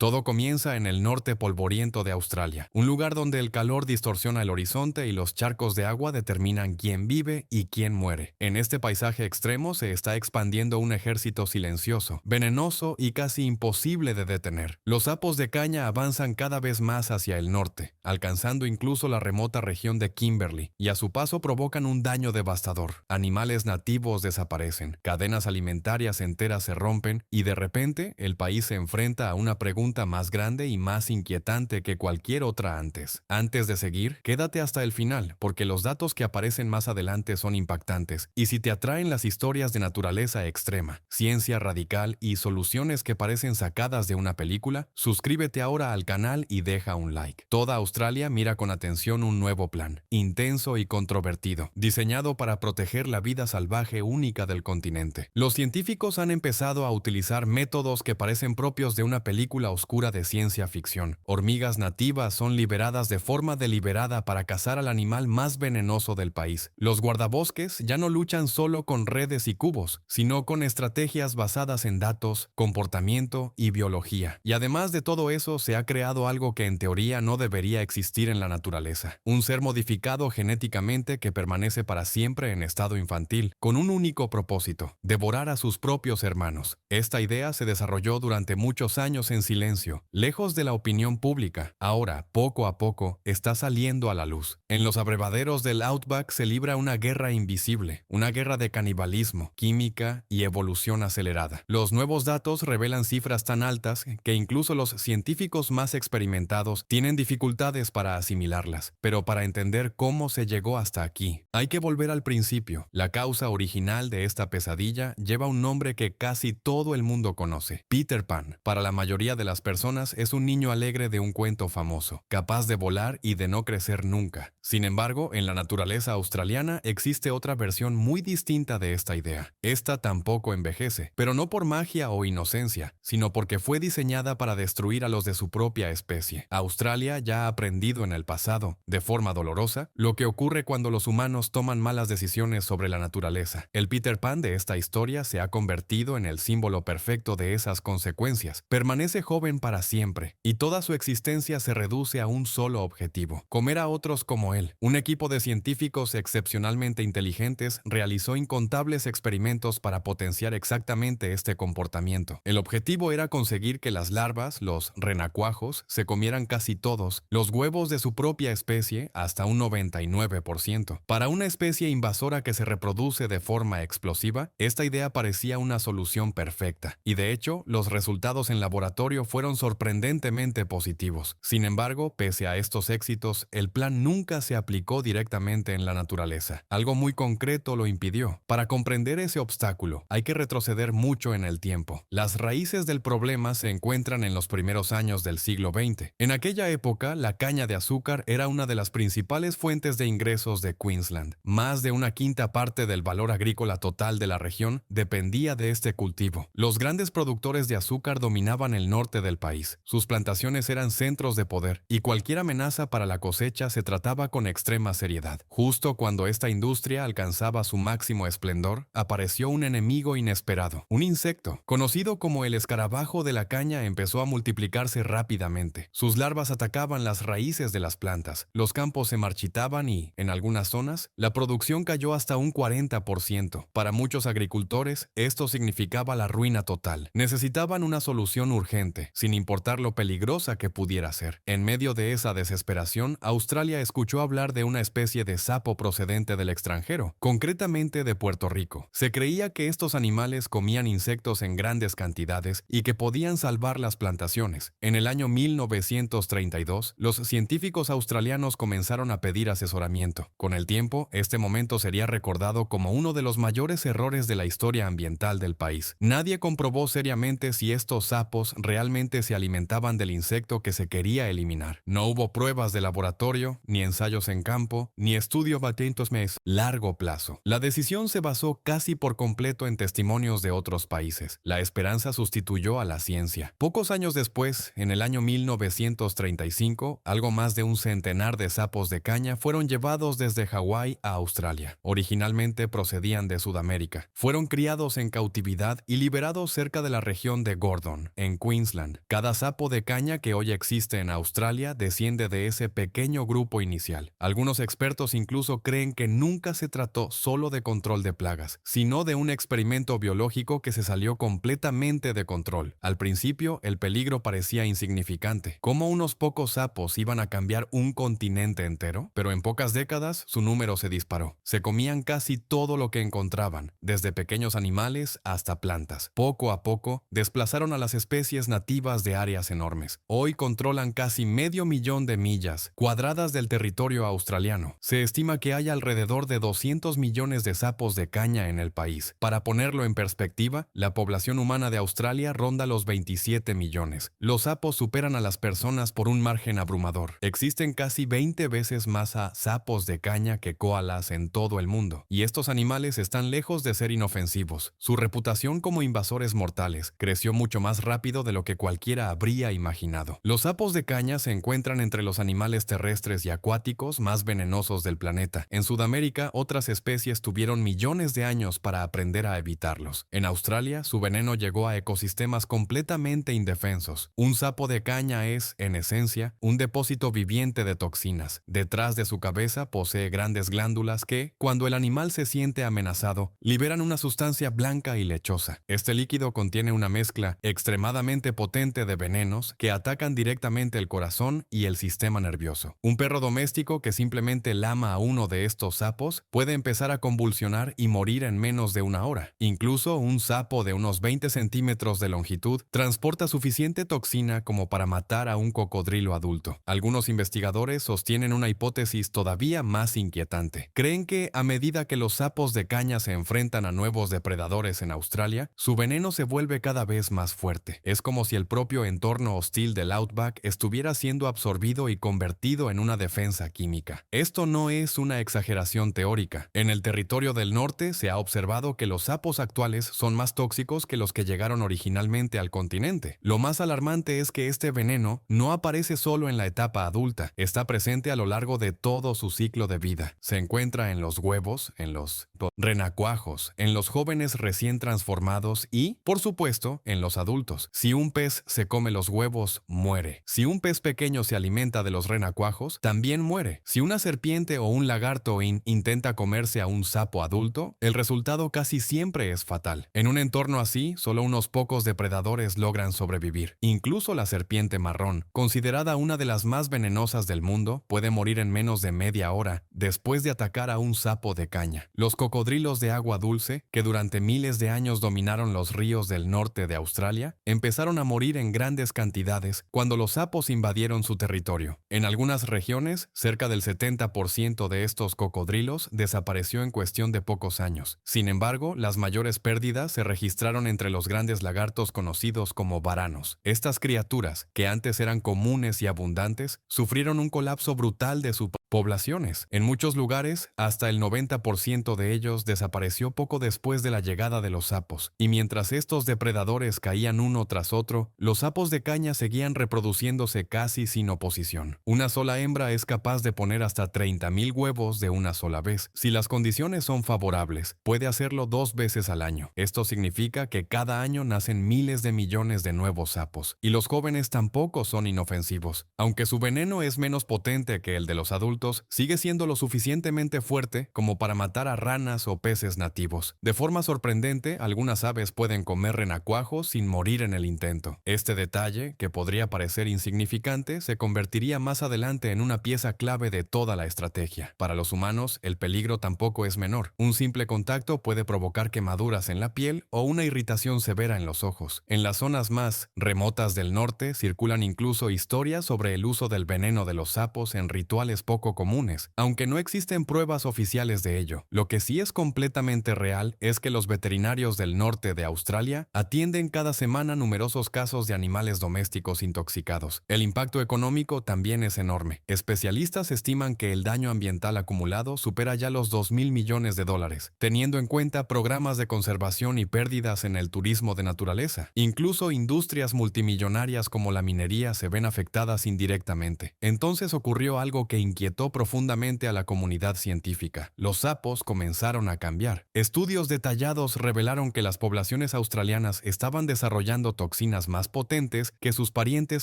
Todo comienza en el norte polvoriento de Australia, un lugar donde el calor distorsiona el horizonte y los charcos de agua determinan quién vive y quién muere. En este paisaje extremo se está expandiendo un ejército silencioso, venenoso y casi imposible de detener. Los sapos de caña avanzan cada vez más hacia el norte, alcanzando incluso la remota región de Kimberley, y a su paso provocan un daño devastador. Animales nativos desaparecen, cadenas alimentarias enteras se rompen y de repente el país se enfrenta a una pregunta más grande y más inquietante que cualquier otra antes. Antes de seguir, quédate hasta el final, porque los datos que aparecen más adelante son impactantes, y si te atraen las historias de naturaleza extrema, ciencia radical y soluciones que parecen sacadas de una película, suscríbete ahora al canal y deja un like. Toda Australia mira con atención un nuevo plan, intenso y controvertido, diseñado para proteger la vida salvaje única del continente. Los científicos han empezado a utilizar métodos que parecen propios de una película oscura de ciencia ficción. Hormigas nativas son liberadas de forma deliberada para cazar al animal más venenoso del país. Los guardabosques ya no luchan solo con redes y cubos, sino con estrategias basadas en datos, comportamiento y biología. Y además de todo eso, se ha creado algo que en teoría no debería existir en la naturaleza. Un ser modificado genéticamente que permanece para siempre en estado infantil, con un único propósito: devorar a sus propios hermanos. Esta idea se desarrolló durante muchos años en silencio, lejos de la opinión pública. Ahora, poco a poco, está saliendo a la luz. En los abrevaderos del Outback se libra una guerra invisible, una guerra de canibalismo, química y evolución acelerada. Los nuevos datos revelan cifras tan altas que incluso los científicos más experimentados tienen dificultades para asimilarlas. Pero para entender cómo se llegó hasta aquí, hay que volver al principio. La causa original de esta pesadilla lleva un nombre que casi todo el mundo conoce: Peter Pan. Para la mayoría de las personas es un niño alegre de un cuento famoso, capaz de volar y de no crecer nunca. Sin embargo, en la naturaleza australiana existe otra versión muy distinta de esta idea. Esta tampoco envejece, pero no por magia o inocencia, sino porque fue diseñada para destruir a los de su propia especie. Australia ya ha aprendido en el pasado, de forma dolorosa, lo que ocurre cuando los humanos toman malas decisiones sobre la naturaleza. El Peter Pan de esta historia se ha convertido en el símbolo perfecto de esas consecuencias. Permanece joven para siempre, y toda su existencia se reduce a un solo objetivo: comer a otros como él. Un equipo de científicos excepcionalmente inteligentes realizó incontables experimentos para potenciar exactamente este comportamiento. El objetivo era conseguir que las larvas, los renacuajos, se comieran casi todos los huevos de su propia especie, hasta un 99%. Para una especie invasora que se reproduce de forma explosiva, esta idea parecía una solución perfecta, y de hecho, los resultados en laboratorio fueron sorprendentemente positivos. Sin embargo, pese a estos éxitos, el plan nunca se aplicó directamente en la naturaleza. Algo muy concreto lo impidió. Para comprender ese obstáculo, hay que retroceder mucho en el tiempo. Las raíces del problema se encuentran en los primeros años del siglo XX. En aquella época, la caña de azúcar era una de las principales fuentes de ingresos de Queensland. Más de una quinta parte del valor agrícola total de la región dependía de este cultivo. Los grandes productores de azúcar dominaban el norte del país. Sus plantaciones eran centros de poder, y cualquier amenaza para la cosecha se trataba con extrema seriedad. Justo cuando esta industria alcanzaba su máximo esplendor, apareció un enemigo inesperado. Un insecto, conocido como el escarabajo de la caña, empezó a multiplicarse rápidamente. Sus larvas atacaban las raíces de las plantas. Los campos se marchitaban y, en algunas zonas, la producción cayó hasta un 40%. Para muchos agricultores, esto significaba la ruina total. Necesitaban una solución urgente, sin importar lo peligrosa que pudiera ser. En medio de esa desesperación, Australia escuchó hablar de una especie de sapo procedente del extranjero, concretamente de Puerto Rico. Se creía que estos animales comían insectos en grandes cantidades y que podían salvar las plantaciones. En el año 1932, los científicos australianos comenzaron a pedir asesoramiento. Con el tiempo, este momento sería recordado como uno de los mayores errores de la historia ambiental del país. Nadie comprobó seriamente si estos sapos realmente se alimentaban del insecto que se quería eliminar. No hubo pruebas de laboratorio, ni ensayos en campo, ni estudio batentos mes largo plazo. La decisión se basó casi por completo en testimonios de otros países. La esperanza sustituyó a la ciencia. Pocos años después, en el año 1935, algo más de un centenar de sapos de caña fueron llevados desde Hawái a Australia. Originalmente procedían de Sudamérica. Fueron criados en cautividad y liberados cerca de la región de Gordon, en Queensland. abundan. Cada sapo de caña que hoy existe en Australia desciende de ese pequeño grupo inicial. Algunos expertos incluso creen que nunca se trató solo de control de plagas, sino de un experimento biológico que se salió completamente de control. Al principio, el peligro parecía insignificante. ¿Cómo unos pocos sapos iban a cambiar un continente entero? Pero en pocas décadas, su número se disparó. Se comían casi todo lo que encontraban, desde pequeños animales hasta plantas. Poco a poco, desplazaron a las especies nativas de áreas enormes. Hoy controlan casi 500.000 de millas cuadradas del territorio australiano. Se estima que hay alrededor de 200 millones de sapos de caña en el país. Para ponerlo en perspectiva, la población humana de Australia ronda los 27 millones. Los sapos superan a las personas por un margen abrumador. Existen casi 20 veces más sapos de caña que koalas en todo el mundo, y estos animales están lejos de ser inofensivos. Su reputación como invasores mortales creció mucho más rápido de lo que cualquiera habría imaginado. Los sapos de caña se encuentran entre los animales terrestres y acuáticos más venenosos del planeta. En Sudamérica, otras especies tuvieron millones de años para aprender a evitarlos. En Australia, su veneno llegó a ecosistemas completamente indefensos. Un sapo de caña es, en esencia, un depósito viviente de toxinas. Detrás de su cabeza posee grandes glándulas que, cuando el animal se siente amenazado, liberan una sustancia blanca y lechosa. Este líquido contiene una mezcla extremadamente potente de venenos que atacan directamente el corazón y el sistema nervioso. Un perro doméstico que simplemente lama a uno de estos sapos puede empezar a convulsionar y morir en menos de una hora. Incluso un sapo de unos 20 centímetros de longitud transporta suficiente toxina como para matar a un cocodrilo adulto. Algunos investigadores sostienen una hipótesis todavía más inquietante. Creen que a medida que los sapos de caña se enfrentan a nuevos depredadores en Australia, su veneno se vuelve cada vez más fuerte. Es como si el propio entorno hostil del Outback estuviera siendo absorbido y convertido en una defensa química. Esto no es una exageración teórica. En el territorio del norte se ha observado que los sapos actuales son más tóxicos que los que llegaron originalmente al continente. Lo más alarmante es que este veneno no aparece solo en la etapa adulta, está presente a lo largo de todo su ciclo de vida. Se encuentra en los huevos, en los renacuajos, en los jóvenes recién transformados y, por supuesto, en los adultos. Si un pez se come los huevos, muere. Si un pez pequeño se alimenta de los renacuajos, también muere. Si una serpiente o un lagarto intenta comerse a un sapo adulto, el resultado casi siempre es fatal. En un entorno así, solo unos pocos depredadores logran sobrevivir. Incluso la serpiente marrón, considerada una de las más venenosas del mundo, puede morir en menos de media hora después de atacar a un sapo de caña. Los cocodrilos de agua dulce, que durante miles de años dominaron los ríos del norte de Australia, empezaron a morir en grandes cantidades cuando los sapos invadieron su territorio. En algunas regiones, cerca del 70% de estos cocodrilos desapareció en cuestión de pocos años. Sin embargo, las mayores pérdidas se registraron entre los grandes lagartos conocidos como varanos. Estas criaturas, que antes eran comunes y abundantes, sufrieron un colapso brutal de sus poblaciones. En muchos lugares, hasta el 90% de ellos desapareció poco después de la llegada de los sapos, y mientras estos depredadores caían uno tras otro, los sapos de caña seguían reproduciéndose casi sin oposición. Una sola hembra es capaz de poner hasta 30.000 huevos de una sola vez. Si las condiciones son favorables, puede hacerlo 2 veces al año. Esto significa que cada año nacen miles de millones de nuevos sapos, y los jóvenes tampoco son inofensivos. Aunque su veneno es menos potente que el de los adultos, sigue siendo lo suficientemente fuerte como para matar a ranas o peces nativos. De forma sorprendente, algunas aves pueden comer renacuajos sin morir en el intento. Este detalle, que podría parecer insignificante, se convertiría más adelante en una pieza clave de toda la estrategia. Para los humanos, el peligro tampoco es menor. Un simple contacto puede provocar quemaduras en la piel o una irritación severa en los ojos. En las zonas más remotas del norte circulan incluso historias sobre el uso del veneno de los sapos en rituales poco comunes, aunque no existen pruebas oficiales de ello. Lo que sí es completamente real es que los veterinarios del norte de Australia atienden cada semana numerosos casos de animales domésticos intoxicados. El impacto económico también es enorme. Especialistas estiman que el daño ambiental acumulado supera ya los 2.000 millones de dólares, teniendo en cuenta programas de conservación y pérdidas en el turismo de naturaleza. Incluso industrias multimillonarias como la minería se ven afectadas indirectamente. Entonces ocurrió algo que inquietó inquietó profundamente a la comunidad científica. Los sapos comenzaron a cambiar. Estudios detallados revelaron que las poblaciones australianas estaban desarrollando toxinas más potentes que sus parientes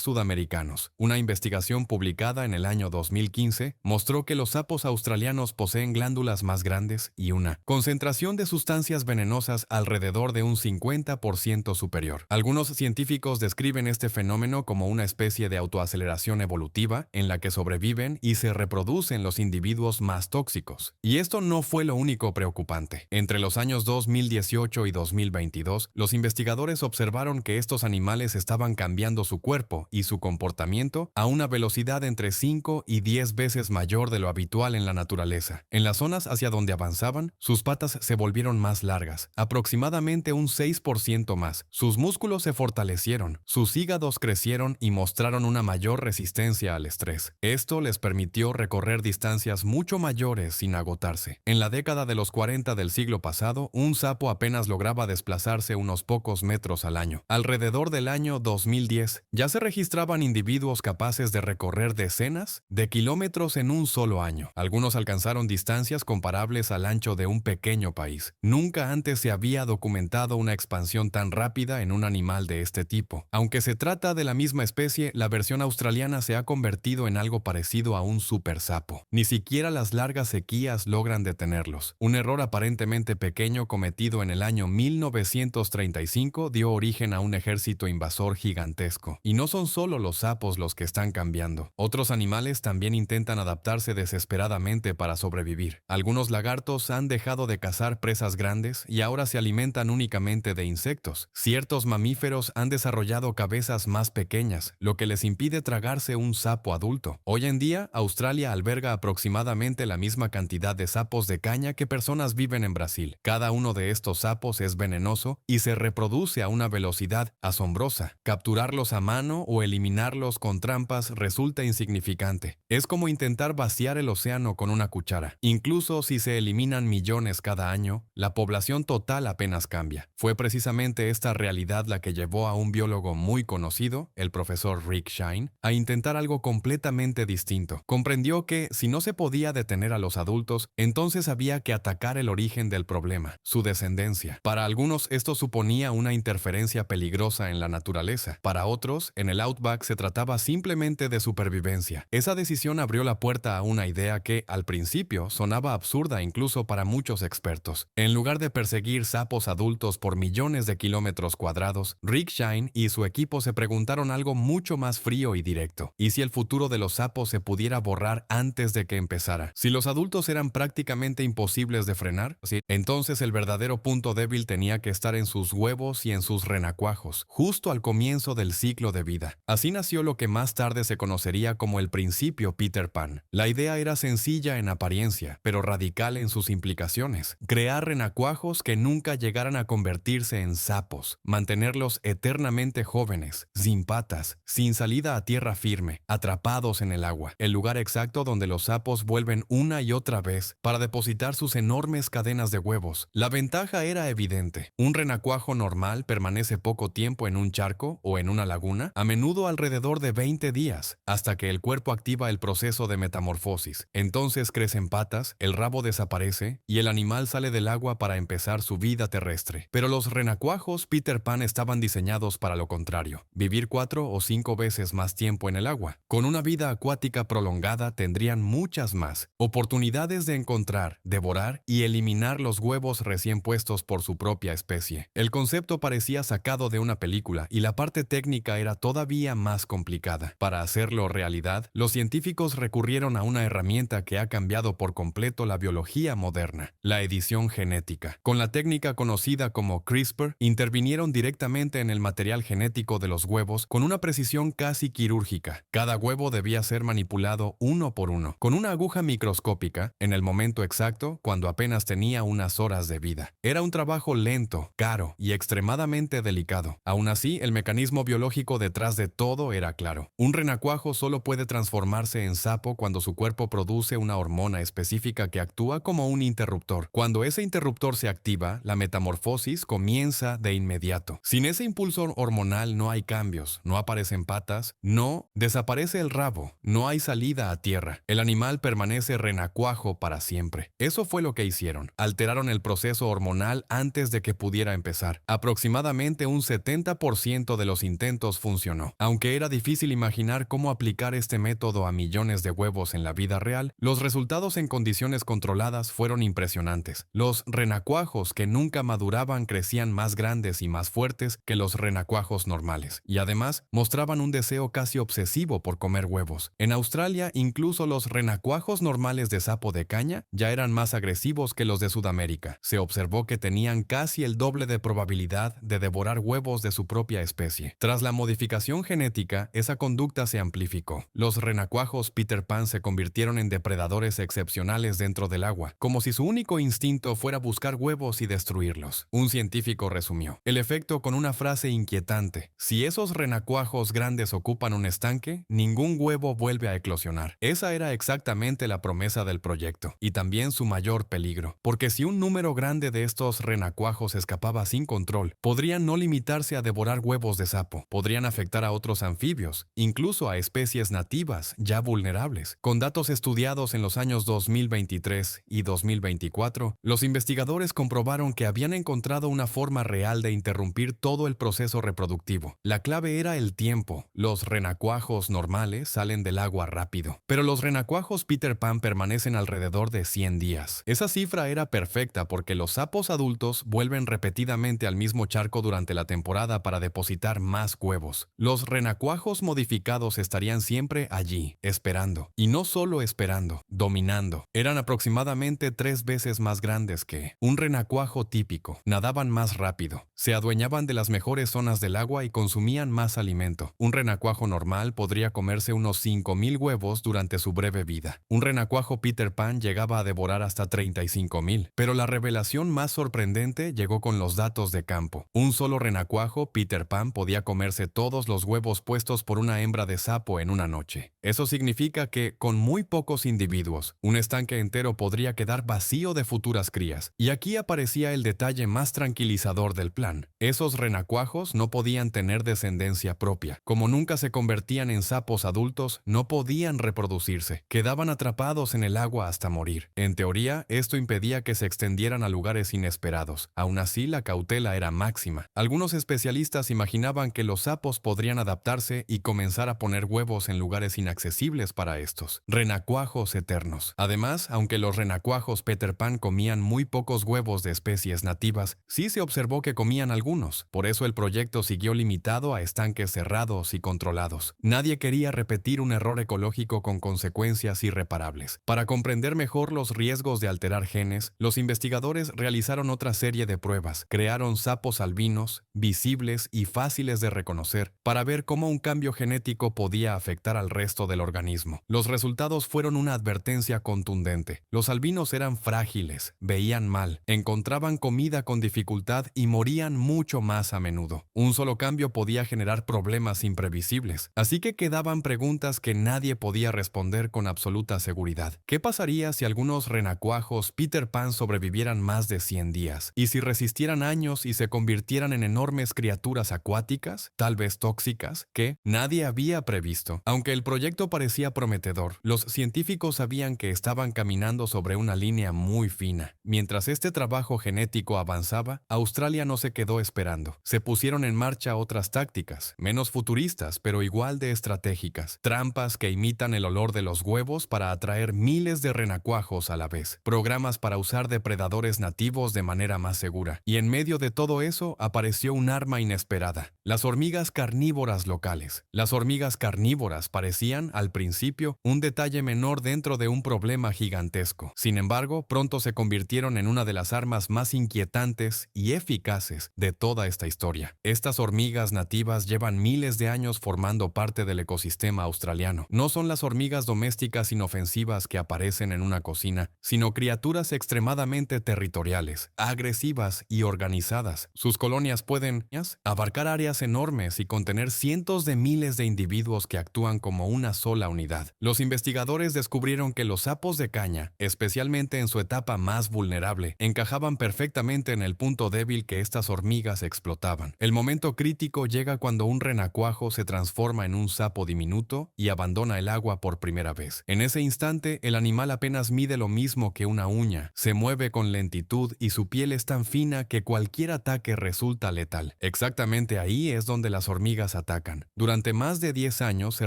sudamericanos. Una investigación publicada en el año 2015 mostró que los sapos australianos poseen glándulas más grandes y una concentración de sustancias venenosas alrededor de un 50% superior. Algunos científicos describen este fenómeno como una especie de autoaceleración evolutiva en la que sobreviven y se reproducen los individuos más tóxicos. Y esto no fue lo único preocupante. Entre los años 2018 y 2022, los investigadores observaron que estos animales estaban cambiando su cuerpo y su comportamiento a una velocidad entre 5 y 10 veces mayor de lo habitual en la naturaleza. En las zonas hacia donde avanzaban, sus patas se volvieron más largas, aproximadamente un 6% más. Sus músculos se fortalecieron, sus hígados crecieron y mostraron una mayor resistencia al estrés. Esto les permitió recorrer distancias mucho mayores sin agotarse. En la década de los 40 del siglo pasado, un sapo apenas lograba desplazarse unos pocos metros al año. Alrededor del año 2010, ya se registraban individuos capaces de recorrer decenas de kilómetros en un solo año. Algunos alcanzaron distancias comparables al ancho de un pequeño país. Nunca antes se había documentado una expansión tan rápida en un animal de este tipo. Aunque se trata de la misma especie, la versión australiana se ha convertido en algo parecido a un supersapo. Ni siquiera las largas sequías logran detenerlos. Un error aparentemente pequeño cometido en el año 1935 dio origen a un ejército invasor gigantesco. Y no son solo los sapos los que están cambiando. Otros animales también intentan adaptarse desesperadamente para sobrevivir. Algunos lagartos han dejado de cazar presas grandes y ahora se alimentan únicamente de insectos. Ciertos mamíferos han desarrollado cabezas más pequeñas, lo que les impide tragarse un sapo adulto. Hoy en día, Australia alberga aproximadamente la misma cantidad de sapos de caña que personas viven en Brasil. Cada uno de estos sapos es venenoso y se reproduce a una velocidad asombrosa. Capturarlos a mano o eliminarlos con trampas resulta insignificante. Es como intentar vaciar el océano con una cuchara. Incluso si se eliminan millones cada año, la población total apenas cambia. Fue precisamente esta realidad la que llevó a un biólogo muy conocido, el profesor Rick Shine, a intentar algo completamente distinto. Comprendió que, si no se podía detener a los adultos, entonces había que atacar el origen del problema, su descendencia. Para algunos esto suponía una interferencia peligrosa en la naturaleza. Para otros, en el Outback se trataba simplemente de supervivencia. Esa decisión abrió la puerta a una idea que, al principio, sonaba absurda incluso para muchos expertos. En lugar de perseguir sapos adultos por millones de kilómetros cuadrados, Rick Shine y su equipo se preguntaron algo mucho más frío y directo. ¿Y si el futuro de los sapos se pudiera borrar antes de que empezara? Si los adultos eran prácticamente imposibles de frenar, entonces el verdadero punto débil tenía que estar en sus huevos y en sus renacuajos, justo al comienzo del ciclo de vida. Así nació lo que más tarde se conocería como el principio Peter Pan. La idea era sencilla en apariencia, pero radical en sus implicaciones. Crear renacuajos que nunca llegaran a convertirse en sapos, mantenerlos eternamente jóvenes, sin patas, sin salida a tierra firme, atrapados en el agua, el lugar exacto donde los sapos vuelven una y otra vez para depositar sus enormes cadenas de huevos. La ventaja era evidente. Un renacuajo normal permanece poco tiempo en un charco o en una laguna, a menudo alrededor de 20 días, hasta que el cuerpo activa el proceso de metamorfosis. Entonces crecen patas, el rabo desaparece y el animal sale del agua para empezar su vida terrestre. Pero los renacuajos Peter Pan estaban diseñados para lo contrario, vivir 4 o 5 veces más tiempo en el agua. Con una vida acuática prolongada tendrían muchas más oportunidades de encontrar, devorar y eliminar los huevos recién puestos por su propia especie. El concepto parecía sacado de una película y la parte técnica era todavía más complicada. Para hacerlo realidad, los científicos recurrieron a una herramienta que ha cambiado por completo la biología moderna, la edición genética. Con la técnica conocida como CRISPR, intervinieron directamente en el material genético de los huevos con una precisión casi quirúrgica. Cada huevo debía ser manipulado uno por uno, con una aguja microscópica, en el momento exacto, cuando apenas tenía unas horas de vida. Era un trabajo lento, caro y extremadamente delicado. Aún así, el mecanismo biológico detrás de todo era claro. Un renacuajo solo puede transformarse en sapo cuando su cuerpo produce una hormona específica que actúa como un interruptor. Cuando ese interruptor se activa, la metamorfosis comienza de inmediato. Sin ese impulso hormonal no hay cambios, no aparecen patas, no desaparece el rabo, no hay salida a tierra. tierra. El animal permanece renacuajo para siempre. Eso fue lo que hicieron. Alteraron el proceso hormonal antes de que pudiera empezar. Aproximadamente un 70% de los intentos funcionó. Aunque era difícil imaginar cómo aplicar este método a millones de huevos en la vida real, los resultados en condiciones controladas fueron impresionantes. Los renacuajos que nunca maduraban crecían más grandes y más fuertes que los renacuajos normales, y además mostraban un deseo casi obsesivo por comer huevos. En Australia, incluso los renacuajos normales de sapo de caña ya eran más agresivos que los de Sudamérica. Se observó que tenían casi el doble de probabilidad de devorar huevos de su propia especie. Tras la modificación genética, esa conducta se amplificó. Los renacuajos Peter Pan se convirtieron en depredadores excepcionales dentro del agua, como si su único instinto fuera buscar huevos y destruirlos. Un científico resumió el efecto con una frase inquietante: si esos renacuajos grandes ocupan un estanque, ningún huevo vuelve a eclosionar. Esa era exactamente la promesa del proyecto, y también su mayor peligro, porque si un número grande de estos renacuajos escapaba sin control, podrían no limitarse a devorar huevos de sapo, podrían afectar a otros anfibios, incluso a especies nativas ya vulnerables. Con datos estudiados en los años 2023 y 2024, los investigadores comprobaron que habían encontrado una forma real de interrumpir todo el proceso reproductivo. La clave era el tiempo. Los renacuajos normales salen del agua rápido, pero los renacuajos Peter Pan permanecen alrededor de 100 días. Esa cifra era perfecta porque los sapos adultos vuelven repetidamente al mismo charco durante la temporada para depositar más huevos. Los renacuajos modificados estarían siempre allí, esperando. Y no solo esperando, dominando. Eran aproximadamente 3 veces más grandes que un renacuajo típico. Nadaban más rápido. Se adueñaban de las mejores zonas del agua y consumían más alimento. Un renacuajo normal podría comerse unos 5,000 huevos durante su breve vida. Un renacuajo Peter Pan llegaba a devorar hasta 35,000. Pero la revelación más sorprendente llegó con los datos de campo. Un solo renacuajo Peter Pan podía comerse todos los huevos puestos por una hembra de sapo en una noche. Eso significa que, con muy pocos individuos, un estanque entero podría quedar vacío de futuras crías. Y aquí aparecía el detalle más tranquilizador del plan. Esos renacuajos no podían tener descendencia propia. Como nunca se convertían en sapos adultos, no podían reproducirse. Quedaban atrapados en el agua hasta morir. En teoría, esto impedía que se extendieran a lugares inesperados. Aún así, la cautela era máxima. Algunos especialistas imaginaban que los sapos podrían adaptarse y comenzar a poner huevos en lugares inaccesibles para estos. Renacuajos eternos. Además, aunque los renacuajos Peter Pan comían muy pocos huevos de especies nativas, sí se observó que comían algunos. Por eso el proyecto siguió limitado a estanques cerrados y controlados. Nadie quería repetir un error ecológico con consecuencias irreparables. Para comprender mejor los riesgos de alterar genes, los investigadores realizaron otra serie de pruebas. Crearon sapos albinos, visibles y fáciles de reconocer, para ver cómo un cambio genético podía afectar al resto del organismo. Los resultados fueron una advertencia contundente. Los albinos eran frágiles, veían mal, encontraban comida con dificultad y morían mucho más a menudo. Un solo cambio podía generar problemas imprevisibles. Así que quedaban preguntas que nadie podía responder con absoluta seguridad. ¿Qué pasaría si algunos renacuajos Peter Pan sobrevivieran más de 100 días? ¿Y si resistieran años y se convirtieran en enormes criaturas acuáticas, tal vez tóxicas, que nadie había previsto? Aunque el proyecto parecía prometedor, los científicos sabían que estaban caminando sobre una línea muy fina. Mientras este trabajo genético avanzaba, Australia no se quedó esperando. Se pusieron en marcha otras tácticas, menos futuristas, pero igual de estratégicas. Trampas que imitan el olor de los huevos para atraer miles de renacuajos a la vez. Programas para usar depredadores nativos de manera más segura. Y en medio de todo eso apareció un arma inesperada: las hormigas carnívoras locales. Las hormigas carnívoras parecían, al principio, un detalle menor dentro de un problema gigantesco. Sin embargo, pronto se convirtieron en una de las armas más inquietantes y eficaces de toda esta historia. Estas hormigas nativas llevan miles de años formando parte del ecosistema australiano. No son las hormigas domésticas inofensivas que aparecen en una cocina, sino criaturas extremadamente territoriales, agresivas y organizadas. Sus colonias pueden abarcar áreas enormes y contener cientos de miles de individuos que actúan como una sola unidad. Los investigadores descubrieron que los sapos de caña, especialmente en su etapa más vulnerable, encajaban perfectamente en el punto débil que estas hormigas explotaban. El momento crítico llega cuando un renacuajo se transforma en un sapo diminuto y abandona el agua por primera vez. En ese instante, el animal apenas mide lo mismo que una uña, se mueve con lentitud y su piel es tan fina que cualquier ataque resulta letal. Exactamente ahí es donde las hormigas atacan. Durante más de 10 años se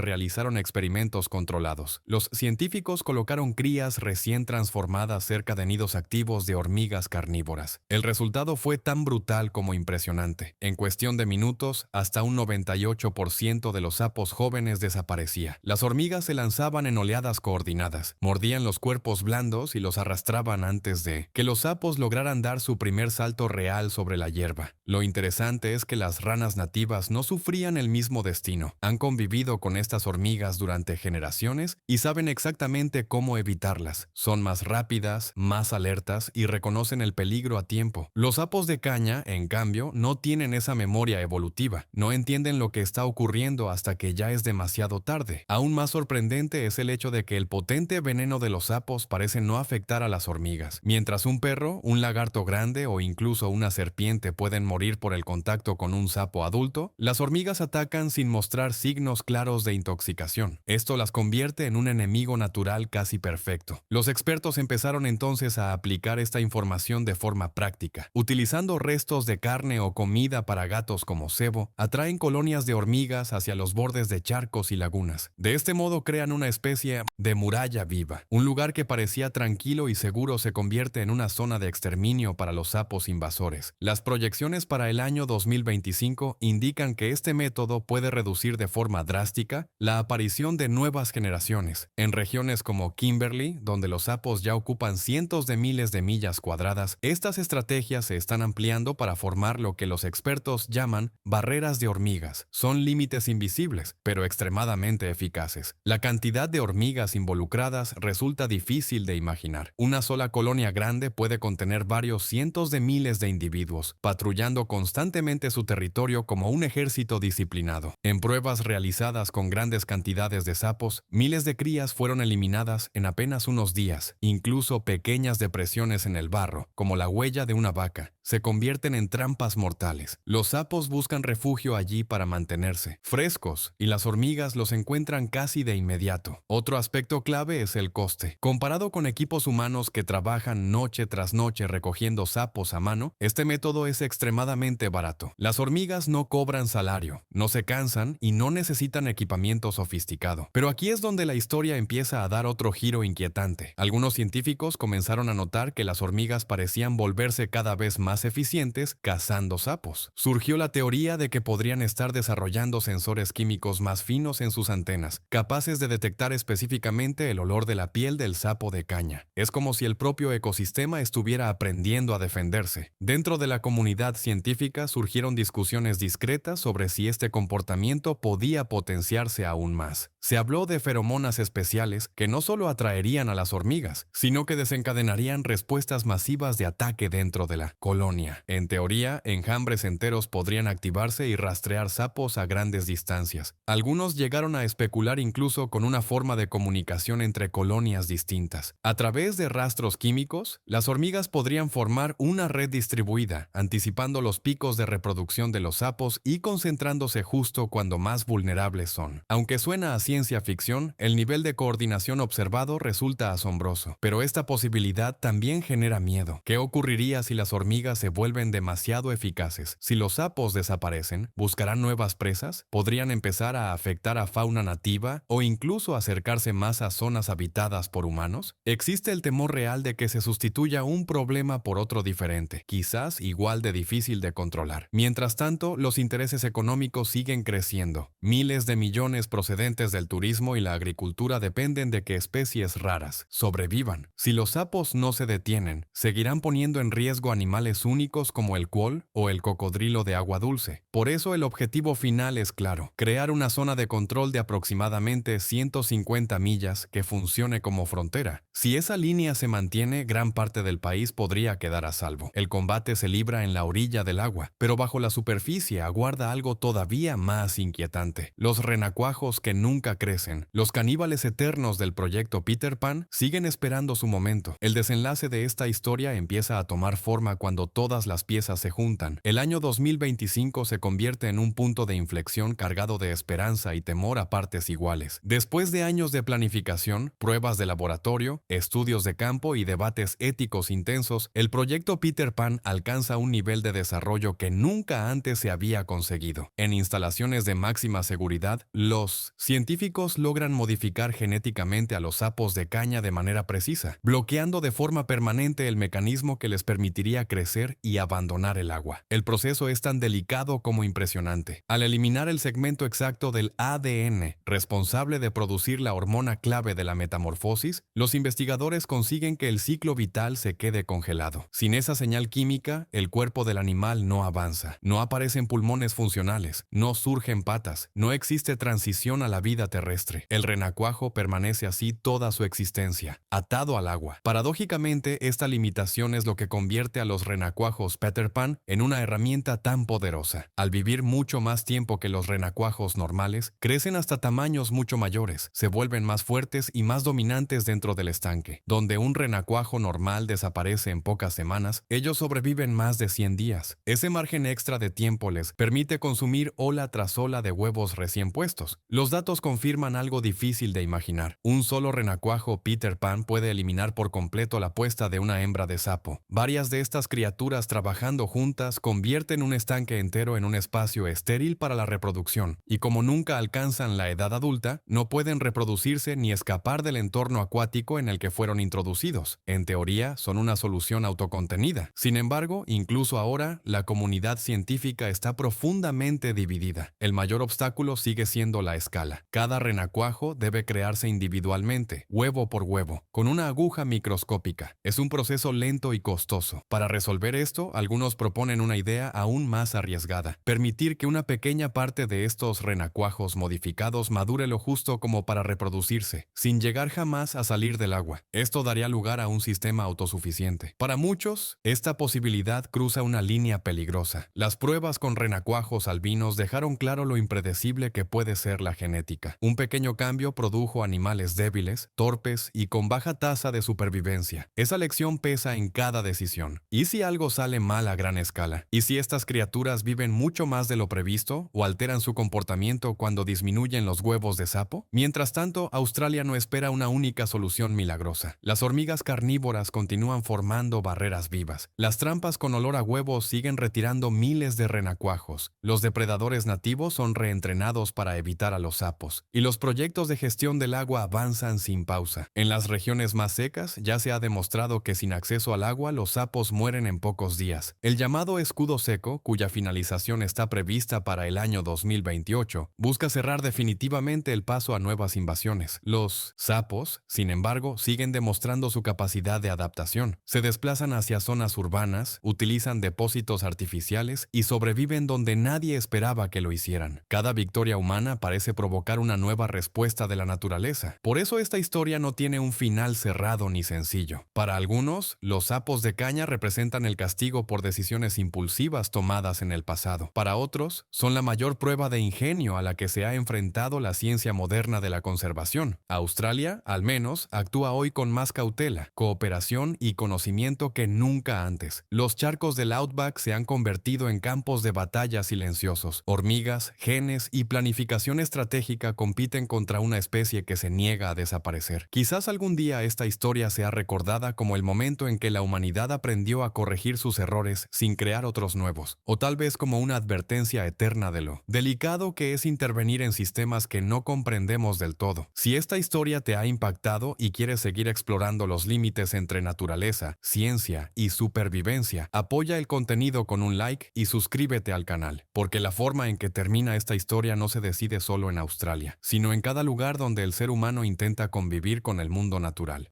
realizaron experimentos controlados. Los científicos colocaron crías recién transformadas cerca de nidos activos de hormigas carnívoras. El resultado fue tan brutal como impresionante. En cuestión de minutos, hasta un 98% de los sapos jóvenes desaparecía. Las hormigas se lanzaban en oleadas coordinadas, mordían los cuerpos blandos y los arrastraban antes de que los sapos lograran dar su primer salto real sobre la hierba. Lo interesante es que las ranas nativas no sufrían el mismo destino. Han convivido con estas hormigas durante generaciones y saben exactamente cómo evitarlas. Son más rápidas, más alertas y reconocen el peligro a tiempo. Los sapos de caña, en cambio, no tienen esa memoria evolutiva. No entienden lo que está ocurriendo hasta que ya es demasiado tarde. Aún más sorprendente es el hecho de que el potente veneno de los sapos parece no afectar a las hormigas. Mientras un perro, un lagarto grande o incluso una serpiente pueden morir por el contacto con un sapo adulto, las hormigas atacan sin mostrar signos claros de intoxicación. Esto las convierte en un enemigo natural casi perfecto. Los expertos empezaron entonces a aplicar esta información de forma práctica. Utilizando restos de carne o comida para gatos como cebo, atraen colonias de hormigas hacia los bordes de charcos y lagunas. De este modo crean una especie de muralla viva. Un lugar que parecía tranquilo y seguro se convierte en una zona de exterminio para los sapos invasores. Las proyecciones para el año 2025 indican que este método puede reducir de forma drástica la aparición de nuevas generaciones. En regiones como Kimberley, donde los sapos ya ocupan cientos de miles de millas cuadradas, estas estrategias se están ampliando para formar lo que los expertos llaman barreras de hormigas. Son límites invisibles, pero extremadamente eficaces. La cantidad de hormigas involucradas resulta difícil de imaginar. Una sola colonia grande puede contener varios cientos de miles de individuos, patrullando constantemente su territorio como un ejército disciplinado. En pruebas realizadas con grandes cantidades de sapos, miles de crías fueron eliminadas en apenas unos días. Incluso pequeñas depresiones en el barro, como la huella de una vaca, se convierten en trampas mortales. Los sapos buscan refugio allí para mantenerse frescos y las hormigas los encuentran casi de inmediato. Otro aspecto clave es el coste. Comparado con equipos humanos que trabajan noche tras noche recogiendo sapos a mano, este método es extremadamente barato. Las hormigas no cobran salario, no se cansan y no necesitan equipamiento sofisticado. Pero aquí es donde la historia empieza a dar otro giro inquietante. Algunos científicos comenzaron a notar que las hormigas parecían volverse cada vez más eficientes cazando sapos. Surgió la teoría de que podrían estar desarrollando sensores químicos más finos en sus antenas, capaces de detectar específicamente el olor de la piel del sapo de caña. Es como si el propio ecosistema estuviera aprendiendo a defenderse. Dentro de la comunidad científica surgieron discusiones discretas sobre si este comportamiento podía potenciarse aún más. Se habló de feromonas especiales que no solo atraerían a las hormigas, sino que desencadenarían respuestas masivas de ataque dentro de la colonia. En teoría, enjambres enteros podrían activarse y rastrear sapos a grandes distancias. Algunos llegaron a especular incluso con una forma de comunicación entre colonias distintas. A través de rastros químicos, las hormigas podrían formar una red distribuida, anticipando los picos de reproducción de los sapos y concentrándose justo cuando más vulnerables son. Aunque suena a ciencia ficción, el nivel de coordinación observado resulta asombroso. Pero esta posibilidad también genera miedo. ¿Qué ocurriría si las hormigas se vuelven demasiado eficaces? Si los sapos desaparecen, ¿buscarán nuevas presas? ¿Podrían empezar a afectar a fauna nativa o incluso acercarse más a zonas habitadas por humanos? Existe el temor real de que se sustituya un problema por otro diferente, quizás igual de difícil de controlar. Mientras tanto, los intereses económicos siguen creciendo. Miles de millones procedentes del turismo y la agricultura dependen de que especies raras sobrevivan. Si los sapos no se detienen, seguirán poniendo en riesgo animales únicos como el cuol o el cocodrilo de agua dulce. Por eso el objetivo final es claro: crear una zona de control de aproximadamente 150 millas que funcione como frontera. Si esa línea se mantiene, gran parte del país podría quedar a salvo. El combate se libra en la orilla del agua, pero bajo la superficie aguarda algo todavía más inquietante: los renacuajos que nunca crecen. Los caníbales eternos del proyecto Peter Pan siguen esperando su momento. El desenlace de esta historia empieza a tomar forma cuando todas las piezas se juntan. El año 2025 se convierte en un punto de inflexión cargado de esperanza y temor a partes iguales. Después Después de años de planificación, pruebas de laboratorio, estudios de campo y debates éticos intensos, el proyecto Peter Pan alcanza un nivel de desarrollo que nunca antes se había conseguido. En instalaciones de máxima seguridad, los científicos logran modificar genéticamente a los sapos de caña de manera precisa, bloqueando de forma permanente el mecanismo que les permitiría crecer y abandonar el agua. El proceso es tan delicado como impresionante. Al eliminar el segmento exacto del ADN responsable de producir la hormona clave de la metamorfosis, los investigadores consiguen que el ciclo vital se quede congelado. Sin esa señal química, el cuerpo del animal no avanza, no aparecen pulmones funcionales, no surgen patas, no existe transición a la vida terrestre. El renacuajo permanece así toda su existencia, atado al agua. Paradójicamente, esta limitación es lo que convierte a los renacuajos Peter Pan en una herramienta tan poderosa. Al vivir mucho más tiempo que los renacuajos normales, crecen hasta tamaños mucho mayores, se vuelven más fuertes y más dominantes dentro del estanque. Donde un renacuajo normal desaparece en pocas semanas, ellos sobreviven más de 100 días. Ese margen extra de tiempo les permite consumir ola tras ola de huevos recién puestos. Los datos confirman algo difícil de imaginar. Un solo renacuajo Peter Pan puede eliminar por completo la puesta de una hembra de sapo. Varias de estas criaturas trabajando juntas convierten un estanque entero en un espacio estéril para la reproducción, y como nunca alcanzan la edad adulta, no pueden reproducirse ni escapar del entorno acuático en el que fueron introducidos. En teoría, son una solución autocontenida. Sin embargo, incluso ahora, la comunidad científica está profundamente dividida. El mayor obstáculo sigue siendo la escala. Cada renacuajo debe crearse individualmente, huevo por huevo, con una aguja microscópica. Es un proceso lento y costoso. Para resolver esto, algunos proponen una idea aún más arriesgada: permitir que una pequeña parte de estos renacuajos modificados madure lo justo como para reproducirse, sin llegar jamás a salir del agua. Esto daría lugar a un sistema autosuficiente. Para muchos, esta posibilidad cruza una línea peligrosa. Las pruebas con renacuajos albinos dejaron claro lo impredecible que puede ser la genética. Un pequeño cambio produjo animales débiles, torpes y con baja tasa de supervivencia. Esa lección pesa en cada decisión. ¿Y si algo sale mal a gran escala? ¿Y si estas criaturas viven mucho más de lo previsto o alteran su comportamiento cuando disminuyen los huevos de sapo? Mientras tanto, Australia no espera una única solución milagrosa. Las hormigas carnívoras continúan formando barreras vivas. Las trampas con olor a huevos siguen retirando miles de renacuajos. Los depredadores nativos son reentrenados para evitar a los sapos. Y los proyectos de gestión del agua avanzan sin pausa. En las regiones más secas ya se ha demostrado que sin acceso al agua los sapos mueren en pocos días. El llamado escudo seco, cuya finalización está prevista para el año 2028, busca cerrar definitivamente el paso a nuevas invasiones. Los sapos, sin embargo, siguen demostrando su capacidad de adaptación. Se desplazan hacia zonas urbanas, utilizan depósitos artificiales y sobreviven donde nadie esperaba que lo hicieran. Cada victoria humana parece provocar una nueva respuesta de la naturaleza. Por eso esta historia no tiene un final cerrado ni sencillo. Para algunos, los sapos de caña representan el castigo por decisiones impulsivas tomadas en el pasado. Para otros, son la mayor prueba de ingenio a la que se ha enfrentado la ciencia moderna de la conservación. Australia, al menos, actúa hoy con más cautela, cooperación y conocimiento que nunca antes. Los charcos del Outback se han convertido en campos de batalla silenciosos. Hormigas, genes y planificación estratégica compiten contra una especie que se niega a desaparecer. Quizás algún día esta historia sea recordada como el momento en que la humanidad aprendió a corregir sus errores sin crear otros nuevos, o tal vez como una advertencia eterna de lo delicado que es intervenir en sistemas que no comprendemos del todo. Si esta historia te ha impactado y quieres seguir explorando los límites entre naturaleza, ciencia y supervivencia, apoya el contenido con un like y suscríbete al canal, porque la forma en que termina esta historia no se decide solo en Australia, sino en cada lugar donde el ser humano intenta convivir con el mundo natural.